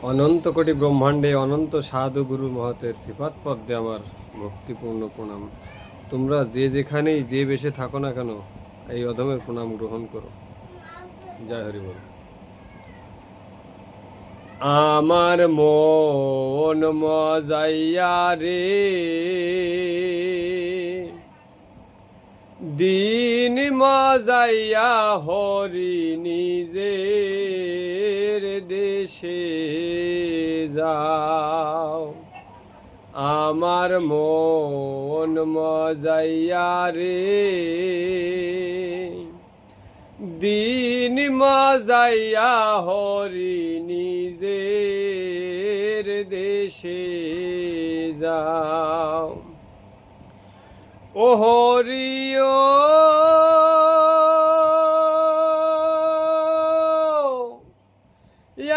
অনন্ত কোটি ব্রহ্মাণ্ডে অনন্ত সাধু গুরু মহতের সিফাত পদ্মে আমার ভক্তিপূর্ণ প্রণাম। তোমরা যে যেখানেই যে বেশে থাকো না কেন, এই অধমের প্রণাম গ্রহণ করো। জয় হরি বল। আমার মন মজাইয়া রে, দিন মজাইয়া হরি নিজের দেশে যাও। আমার মন মজাইয়া রে, দিন মজাইয়া হরি নিজের দেশে যাও। ও হরিও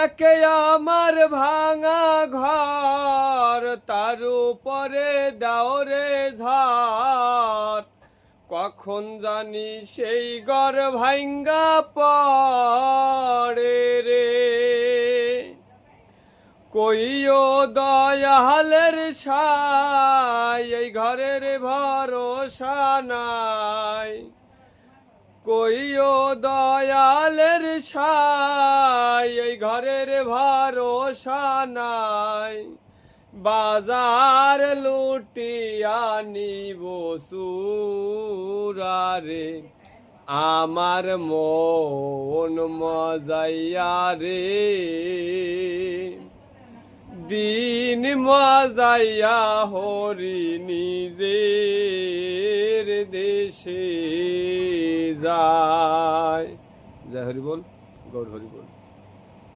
একে আমার ভাঙা ঘর, তার উপরে দাও রে ঝড়। কখন জানি সেই ঘর ভাঙ্গা পড়ে রে। কইও দয়ালের ছাই, এই ঘরের ভরসা নাই। কইও দয়ালের ছাই, এই ঘরের ভরসা নাই। বাজার লুটিয়া নিব সুরারে, আমার মন মজাইয়া রে, দিন মজাইয়া হরি নিজের দেশে যায়। জয় হরি বল, গৌর হরি বল।